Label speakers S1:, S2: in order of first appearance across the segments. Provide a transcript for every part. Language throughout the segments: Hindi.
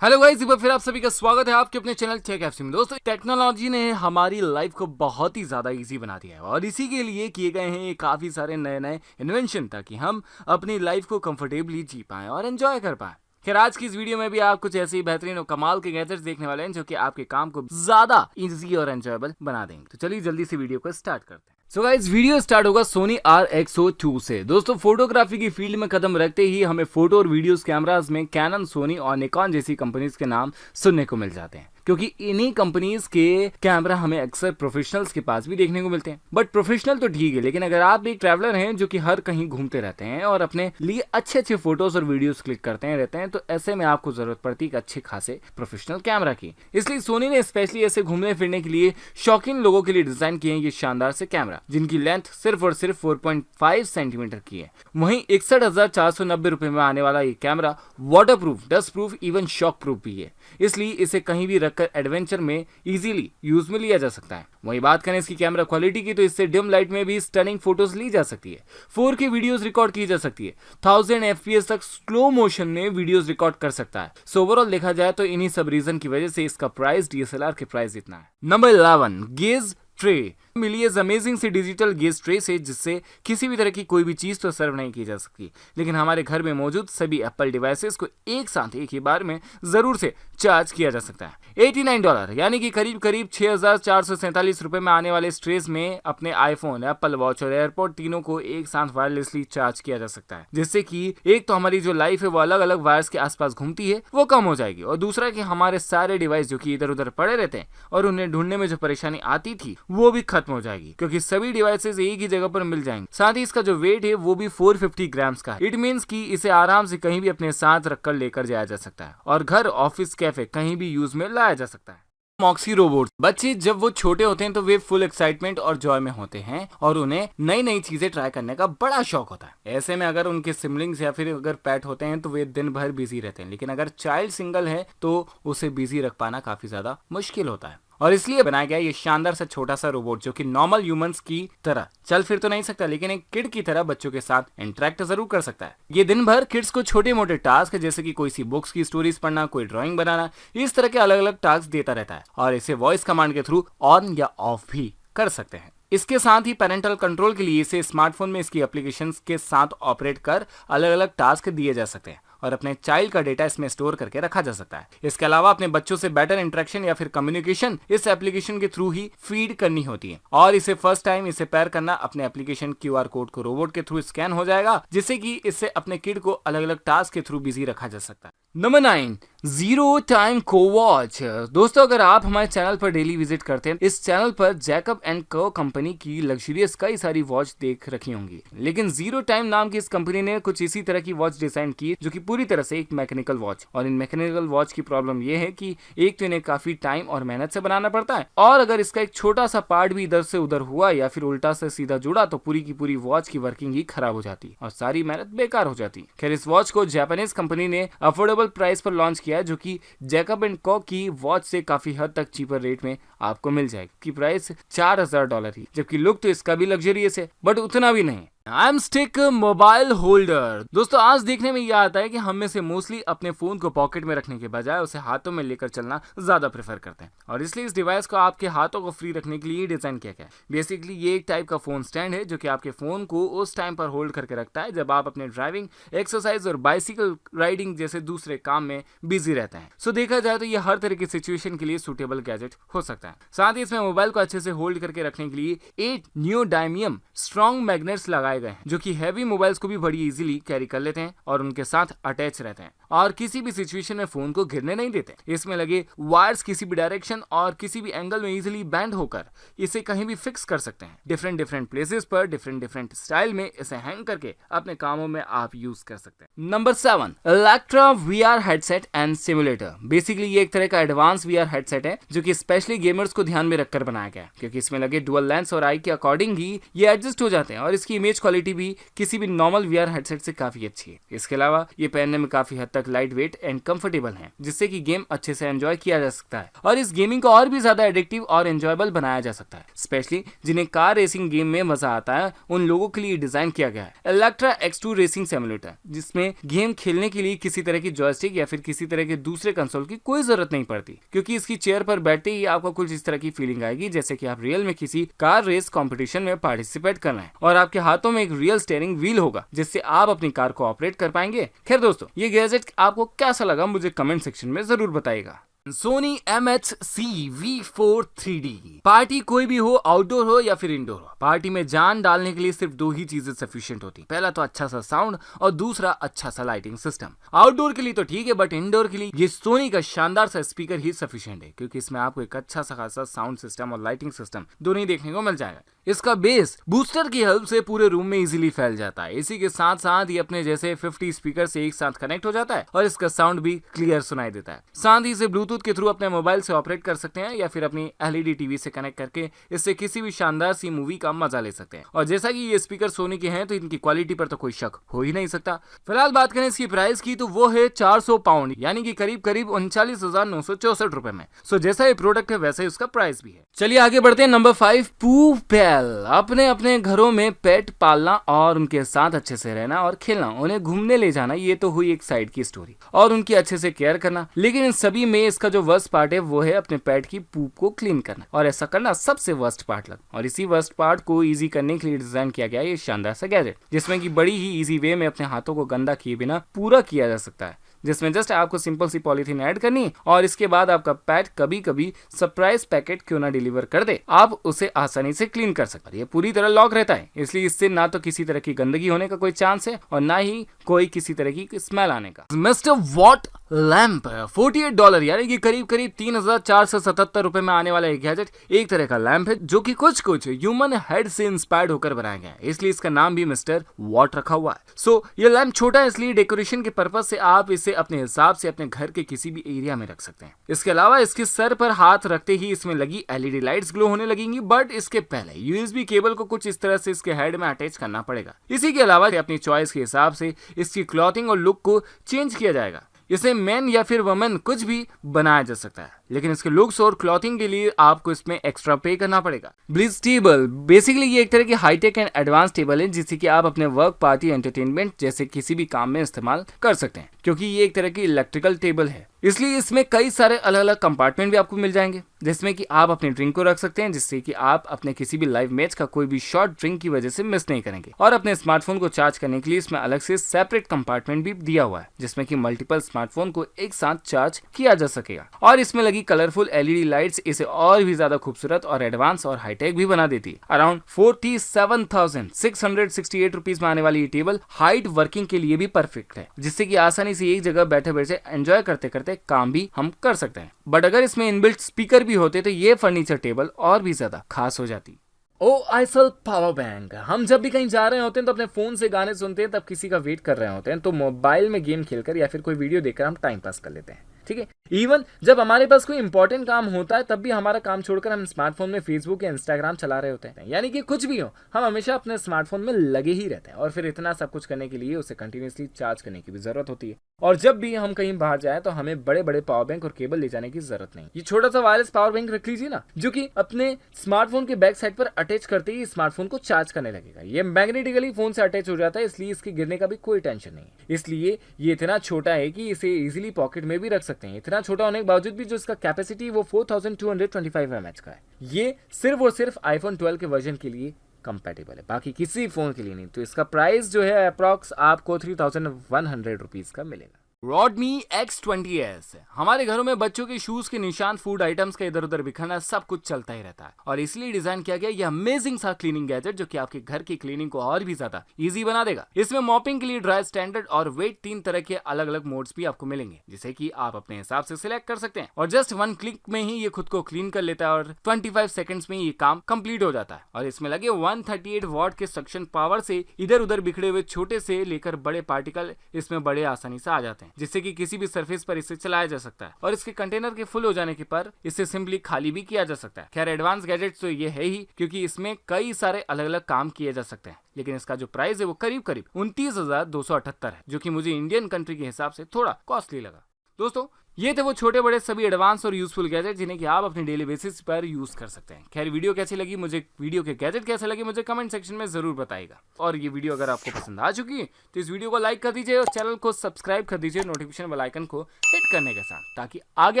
S1: हेलो गाइस, एक बार फिर आप सभी का स्वागत है आपके अपने चैनल टेक एफसी में। दोस्तों, टेक्नोलॉजी ने हमारी लाइफ को बहुत ही ज़्यादा इजी बना दिया है और इसी के लिए किए गए हैं ये काफ़ी सारे नए नए इन्वेंशन ताकि हम अपनी लाइफ को कंफर्टेबली जी पाएं और एंजॉय कर पाएं। खैर, आज की इस वीडियो में भी आप कुछ ऐसे ही बेहतरीन और कमाल के गैजेट्स देखने वाले हैं जो कि आपके काम को ज़्यादा इजी और एंजॉयबल बना देंगे। तो चलिए जल्दी से वीडियो को स्टार्ट करते हैं। सो गाइस, वीडियो स्टार्ट होगा सोनी RX02 से। दोस्तों, फोटोग्राफी की फील्ड में कदम रखते ही हमें फोटो और वीडियोस कैमरास में कैनन, सोनी और निकॉन जैसी कंपनीज के नाम सुनने को मिल जाते हैं, क्योंकि इन्हीं कंपनीज के कैमरा हमें अक्सर प्रोफेशनल्स के पास भी देखने को मिलते हैं। बट प्रोफेशनल तो ठीक है, लेकिन अगर आप एक ट्रैवलर हैं जो कि हर कहीं घूमते रहते हैं और अपने लिए अच्छे अच्छे फोटोज और वीडियोस क्लिक करते रहते हैं, तो ऐसे में आपको जरूरत पड़ती है एक अच्छे खासे प्रोफेशनल कैमरा की। इसलिए सोनी ने स्पेशली ऐसे घूमने फिरने के लिए शौकीन लोगों के लिए डिजाइन किए हैं ये शानदार से कैमरा, जिनकी लेंथ सिर्फ और सिर्फ 4.5 सेंटीमीटर की है। वहीं 61,490 रुपए में आने वाला ये camera water proof, dust proof, even shock proof भी है, इसलिए इसे कहीं भी रखकर एडवेंचर में इजीली यूज में लिया जा सकता है। वहीं बात करें इसकी कैमरा क्वालिटी की, तो इससे डिम लाइट में भी स्टनिंग फोटोज ली जा सकती है, 4K वीडियोस रिकॉर्ड की जा सकती है, 1000 FPS तक स्लो मोशन में वीडियोस रिकॉर्ड कर सकता है। सो ओवरऑल देखा जाए तो इन्हीं सब रीजन की वजह से इसका प्राइस DSLR के प्राइस इतना है। नंबर 11, गेज ट्रे मिली है अमेजिंग से डिजिटल गेज ट्रे से, जिससे किसी भी तरह की कोई भी चीज तो सर्व नहीं की जा सकती, लेकिन हमारे घर में मौजूद सभी एप्पल डिवाइसेस को एक साथ एक ही बार में जरूर से चार्ज किया जा सकता है। $89 यानी कि करीब करीब 6,447 रुपए में आने वाले इस ट्रेस में अपने आईफोन, एप्पल वॉच और एयरपोर्ट तीनों को एक साथ वायरलेसली चार्ज किया जा सकता है, जिससे कि एक तो हमारी जो लाइफ है वो अलग अलग वायर्स के आसपास घूमती है वो कम हो जाएगी, और दूसरा कि हमारे सारे डिवाइस जो कि इधर उधर पड़े रहते हैं और उन्हें ढूंढने में जो परेशानी आती थी वो भी खत्म हो जाएगी, क्योंकि सभी डिवाइसेस एक ही जगह पर मिल जाएंगे। साथ ही इसका जो वेट है वो भी 450 ग्राम्स का है। इट मींस कि इसे आराम से कहीं भी अपने साथ रखकर लेकर जाया जा सकता है और घर, ऑफिस, कैफे कहीं भी यूज में लाया जा सकता है। Moxie robot. बच्चे जब वो छोटे होते हैं तो वे फुल एक्साइटमेंट और जॉय में होते हैं और उन्हें नई नई चीजें ट्राई करने का बड़ा शौक होता है। ऐसे में अगर उनके सिबलिंग्स या फिर अगर पेट होते हैं तो वे दिन भर बिजी रहते हैं, लेकिन अगर चाइल्ड सिंगल है तो उसे बिजी रख पाना काफी ज्यादा मुश्किल होता है, और इसलिए बनाया गया ये शानदार सा छोटा सा रोबोट जो कि नॉर्मल ह्यूमंस की तरह चल फिर तो नहीं सकता, लेकिन एक किड की तरह बच्चों के साथ इंटरेक्ट जरूर कर सकता है। ये दिन भर किड्स को छोटे मोटे टास्क जैसे कि कोई सी बुक्स की स्टोरीज पढ़ना, कोई ड्राइंग बनाना, इस तरह के अलग अलग टास्क देता रहता है, और इसे वॉइस कमांड के थ्रू ऑन या ऑफ भी कर सकते हैं। इसके साथ ही पेरेंटल कंट्रोल के लिए इसे स्मार्टफोन में इसकी एप्लीकेशंस के साथ ऑपरेट कर अलग अलग टास्क दिए जा सकते हैं और अपने चाइल्ड का डेटा इसमें स्टोर करके रखा जा सकता है। इसके अलावा अपने बच्चों से बेटर इंटरेक्शन या फिर कम्युनिकेशन इस एप्लीकेशन के थ्रू ही फीड करनी होती है, और इसे फर्स्ट टाइम इसे पेयर करना अपने एप्लीकेशन QR कोड को रोबोट के थ्रू स्कैन हो जाएगा, जिससे कि इससे अपने किड को अलग अलग टास्क के थ्रू बिजी रखा जा सकता है। नंबर 9, जीरो टाइम को वॉच। दोस्तों, अगर आप हमारे चैनल पर डेली विजिट करते हैं, इस चैनल पर जैकब एंड को कंपनी की लग्जरियस कई सारी वॉच देख रखी होंगी, लेकिन जीरो टाइम नाम की इस कंपनी ने कुछ इसी तरह की वॉच डिजाइन की जो कि पूरी तरह से एक मैकेनिकल वॉच। और इन मैकेनिकल वॉच की प्रॉब्लम यह है कि एक तो इन्हें काफी टाइम और मेहनत से बनाना पड़ता है, और अगर इसका एक छोटा सा पार्ट भी इधर से उधर हुआ या फिर उल्टा से सीधा जुड़ा तो पूरी की पूरी वॉच की वर्किंग ही खराब हो जाती और सारी मेहनत बेकार हो जाती। खैर, इस वॉच को जापानीज कंपनी ने अफोर्डेबल प्राइस पर लॉन्च किया है, जो कि जैकब एंड को की वॉच से काफी हद तक चीपर रेट में आपको मिल जाएगी, की प्राइस $4,000 ही, जबकि लुक तो इसका भी लग्जरियस है बट उतना भी नहीं। I stick mobile holder. दोस्तों, आज देखने में यह आता है कि हम में से मोस्टली अपने फोन को पॉकेट में रखने के बजाय उसे हाथों में लेकर चलना ज्यादा प्रेफर करते हैं, और इसलिए इस डिवाइस को आपके हाथों को फ्री रखने के लिए डिजाइन किया गया है। बेसिकली ये एक टाइप का फोन स्टैंड है जो कि आपके फोन को उस टाइम पर होल्ड करके रखता है जब आप अपने ड्राइविंग, एक्सरसाइज और बाइसिकल राइडिंग जैसे दूसरे काम में बिजी रहते हैं। सो देखा जाए तो ये हर तरह की सिचुएशन के लिए सुटेबल गैजेट हो सकता है। साथ ही इसमें मोबाइल को अच्छे से होल्ड करके रखने के लिए 8 नियोडायमियम स्ट्रॉन्ग मैग्नेट्स लगाए गए हैं, जो कि हैवी मोबाइल्स को भी बड़ी इजीली कैरी कर लेते हैं और उनके साथ अटैच रहते हैं और किसी भी सिचुएशन में फोन को गिरने नहीं देते। इसमें लगे वायर्स किसी भी डायरेक्शन और किसी भी एंगल में इजीली बैंड होकर इसे कहीं भी फिक्स कर सकते हैं। डिफरेंट प्लेसेस पर डिफरेंट स्टाइल में इसे हैंग करके अपने कामों में आप यूज कर सकते हैं। Number 7, Electra VR headset and simulator. Basically ये एक तरह का एडवांस VR हेडसेट है जो कि स्पेशली गेमर्स को ध्यान में रखकर बनाया गया है, क्योंकि इसमें लगे डुअल लेंस और आई के अकॉर्डिंग ही ये एडजस्ट हो जाते हैं और इसकी इमेज क्वालिटी भी किसी भी नॉर्मल VR हेडसेट से काफी अच्छी है। इसके अलावा ये पहनने में काफी हद तक तक लाइट वेट एंड कंफर्टेबल है, जिससे कि गेम अच्छे से एंजॉय किया जा सकता है और इस गेमिंग को और भी ज्यादा एडिक्टिव और एंजॉयबल बनाया जा सकता है। स्पेशली जिन्हें कार रेसिंग गेम में मजा आता है उन लोगों के लिए डिजाइन किया गया है इलेक्ट्रा X2 रेसिंग सिमुलेटर, जिसमें गेम खेलने के लिए किसी तरह की जॉयस्टिक या फिर किसी तरह के दूसरे कंसोल की कोई जरूरत नहीं पड़ती, क्योंकि इसकी चेयर पर बैठते ही आपको कुछ इस तरह की फीलिंग आएगी जैसे कि आप रियल में किसी कार रेस कंपटीशन में पार्टिसिपेट कर रहे हैं और आपके हाथों में एक रियल स्टीयरिंग व्हील होगा जिससे आप अपनी कार को ऑपरेट कर पाएंगे। खैर दोस्तों, ये गैजेट आपको कैसा लगा मुझे कमेंट सेक्शन में जरूर बताइएगा। Sony MH-C V4 3D। Party कोई भी हो, आउटडोर हो या फिर इंडोर हो, पार्टी में जान डालने के लिए सिर्फ दो ही चीजें सफिशिएंट होती, पहला तो अच्छा सा साउंड और दूसरा अच्छा सा लाइटिंग सिस्टम। आउटडोर के लिए तो ठीक है, बट इंडोर के लिए ये सोनी का शानदार सा स्पीकर ही सफिशिएंट है, क्योंकि इसमें आपको एक अच्छा सा खासा साउंड सिस्टम और लाइटिंग सिस्टम दोनों ही देखने को मिल जाएगा। इसका बेस बूस्टर की हेल्प से पूरे रूम में इजीली फैल जाता है। इसी के साथ साथ ये अपने जैसे 50 स्पीकर से एक साथ कनेक्ट हो जाता है और इसका साउंड भी क्लियर सुनाई देता है। साथ ही इसे ब्लूटूथ के थ्रू अपने मोबाइल से ऑपरेट कर सकते हैं या फिर अपनी LED टीवी से कनेक्ट करके इससे किसी भी शानदार सी मूवी का मजा ले सकते हैं। और जैसा कि ये स्पीकर सोनी के हैं तो इनकी क्वालिटी पर तो कोई शक हो ही नहीं सकता। फिलहाल बात करें इसकी प्राइस की तो वो है 400 पाउंड, यानी कि करीब करीब 39,964 रुपए में। सो जैसा ये प्रोडक्ट है वैसा ही उसका प्राइस भी है। चलिए आगे बढ़ते हैं। नंबर 5, पू पेल। अपने घरों में पेट पालना और उनके साथ अच्छे से रहना और खेलना, उन्हें घूमने ले जाना, ये तो हुई एक साइड की स्टोरी और उनकी अच्छे से केयर करना। लेकिन इन सभी में इसका जो वर्स्ट पार्ट है वो है अपने पेट की पूप को क्लीन करना, और ऐसा करना सबसे वर्स्ट पार्ट लगा। और इसी वर्स्ट पार्ट को इजी करने के लिए डिजाइन किया गया ये शानदार सा गैजेट, जिसमें कि बड़ी ही इजी वे में अपने हाथों को गंदा किए बिना पूरा किया जा सकता है, जिसमें जस्ट आपको सिंपल सी पॉलीथीन ऐड करनी और इसके बाद आपका पेट कभी कभी सरप्राइज पैकेट क्यों ना डिलीवर कर दे, आप उसे आसानी से क्लीन कर सकते हैं। ये पूरी तरह लॉक रहता है, इसलिए इससे ना तो किसी तरह की गंदगी होने का कोई चांस है और ना ही कोई किसी तरह की स्मेल आने का। मिस्टर वॉट लैंप, $48 यानी कि करीब करीब 3,477 रुपए में आने वाला एक गैजेट एक तरह का लैंप है जो कि कुछ ह्यूमन हेड से इंस्पायर्ड होकर बनाया गया है, इसलिए इसका नाम भी मिस्टर वॉट रखा हुआ है। सो ये लैंप छोटा है, इसलिए डेकोरेशन के पर्पज से आप इसे अपने हिसाब से अपने घर के किसी भी एरिया में रख सकते हैं। इसके अलावा इसके सर पर हाथ रखते ही इसमें लगी LED लाइट्स ग्लो होने लगेंगी, बट इसके पहले USB केबल को कुछ इस तरह से इसके हेड में अटैच करना पड़ेगा। इसी के अलावा अपनी चॉइस के हिसाब से इसकी क्लॉथिंग और लुक को चेंज किया जाएगा। इसे मैन या फिर वुमेन कुछ भी बनाया जा सकता है, लेकिन इसके लुक्स और क्लॉथिंग के लिए आपको इसमें एक्स्ट्रा पे करना पड़ेगा। ब्लिस टेबल, बेसिकली ये एक तरह की हाईटेक एंड एडवांस टेबल है जिसे कि आप अपने वर्क, पार्टी, एंटरटेनमेंट जैसे किसी भी काम में इस्तेमाल कर सकते हैं, क्योंकि ये एक तरह की इलेक्ट्रिकल टेबल है, इसलिए इसमें कई सारे अलग अलग कंपार्टमेंट भी आपको मिल जाएंगे, जिसमें कि आप अपने ड्रिंक को रख सकते हैं, जिससे कि आप अपने किसी भी लाइव मैच का कोई भी शॉट ड्रिंक की वजह से मिस नहीं करेंगे। और अपने स्मार्टफोन को चार्ज करने के लिए इसमें अलग से सेपरेट कंपार्टमेंट भी दिया हुआ है, जिसमें कि मल्टीपल स्मार्टफोन को एक साथ चार्ज किया जा सकेगा। और इसमें लगी कलरफुल LED लाइट्स इसे और भी ज्यादा खूबसूरत और एडवांस और हाईटेक भी बना देती है। अराउंड 47,668 रुपीज में आने वाली ये टेबल हाइट वर्किंग के लिए भी परफेक्ट है, जिससे कि आसानी से एक जगह बैठे बैठे एंजॉय करते करते काम भी हम कर सकते हैं। बट अगर इसमें इनबिल्ट स्पीकर भी होते तो ये फर्नीचर टेबल और भी ज्यादा खास हो जाती। OISL पावर बैंक, हम जब भी कहीं जा रहे होते हैं तो अपने फोन से गाने सुनते हैं, तब किसी का वेट कर रहे होते हैं तो मोबाइल में गेम खेलकर या फिर कोई वीडियो देखकर हम टाइम पास कर लेते हैं, ठीक है। इवन जब हमारे पास कोई इंपॉर्टेंट काम होता है तब भी हमारा काम छोड़कर हम स्मार्टफोन में फेसबुक या इंस्टाग्राम चला रहे होते हैं, यानी कि कुछ भी हो हम हमेशा अपने स्मार्टफोन में लगे ही रहते हैं। और फिर इतना सब कुछ करने के लिए उसे कंटिन्यूअसली चार्ज करने की भी जरूरत होती है। और जब भी हम कहीं बाहर जाए तो हमें बड़े बड़े पावर बैंक और केबल ले जाने की जरूरत नहीं। ये छोटा सा वायरलेस पावर बैंक रख लीजिए ना, जो कि अपने स्मार्टफोन के बैक साइड पर अटैच करते ही स्मार्टफोन को चार्ज करने लगेगा। ये मैग्नेटिकली फोन से अटैच हो जाता है, इसलिए इसके गिरने का भी कोई टेंशन नहीं है। इसलिए ये इतना छोटा है कि इसे इजीली पॉकेट में भी रख सकते हैं। इतना छोटा होने के बावजूद भी जो इसका कैपेसिटी वो 4225 mAh का है। ये सिर्फ और सिर्फ iPhone 12 के वर्जन के लिए कंपैटिबल है, बाकी किसी फोन के लिए नहीं। तो इसका प्राइस जो है अप्रॉक्स आपको 3100 रुपीज का मिलेगा। रॉडमी X20s, हमारे घरों में बच्चों के शूज के निशान, फूड आइटम्स का इधर उधर बिखरना सब कुछ चलता ही रहता है, और इसलिए डिजाइन किया गया यह अमेजिंग सा क्लीनिंग गैजेट जो कि आपके घर की क्लीनिंग को और भी ज्यादा इजी बना देगा। इसमें मॉपिंग के लिए ड्राई, स्टैंडर्ड और वेट 3 तरह के अलग अलग मोड्स भी आपको मिलेंगे, जिसे कि आप अपने हिसाब से सिलेक्ट कर सकते हैं। और जस्ट 1 क्लिक में ही ये खुद को क्लीन कर लेता है और 25 सेकंड्स में ये काम कंप्लीट हो जाता है। और इसमें लगे 138 वॉट के सक्शन पावर से इधर उधर बिखरे हुए छोटे से लेकर बड़े पार्टिकल इसमें बड़े आसानी से आ जाते हैं। हैं, जिससे कि किसी भी सरफेस पर इसे चलाया जा सकता है और इसके कंटेनर के फुल हो जाने के पर इसे सिंपली खाली भी किया जा सकता है। खैर एडवांस गैजेट तो ये है ही, क्योंकि इसमें कई सारे अलग अलग काम किए जा सकते हैं, लेकिन इसका जो प्राइस है वो करीब करीब 29,278 है, जो कि मुझे इंडियन कंट्री के हिसाब से थोड़ा कॉस्टली लगा। दोस्तों ये थे वो छोटे बड़े सभी एडवांस और यूजफुल गैजेट जिन्हें कि आप अपने डेली बेसिस पर यूज कर सकते हैं। खैर वीडियो कैसी लगी, मुझे वीडियो के गैजेट कैसे लगे, मुझे कमेंट सेक्शन में जरूर बताइएगा। और ये वीडियो अगर आपको पसंद आ चुकी है तो इस वीडियो को लाइक कर दीजिए और चैनल को सब्सक्राइब कर दीजिए नोटिफिकेशन बेल आइकन को हिट करने के साथ, ताकि आगे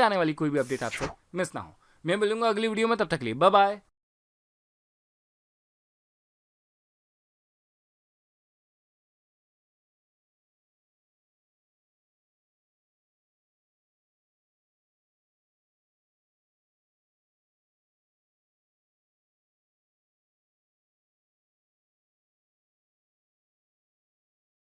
S1: आने वाली कोई भी अपडेट आपसे मिस ना हो। मैं मिलूंगा अगली वीडियो में, तब तक के लिए बाय बाय।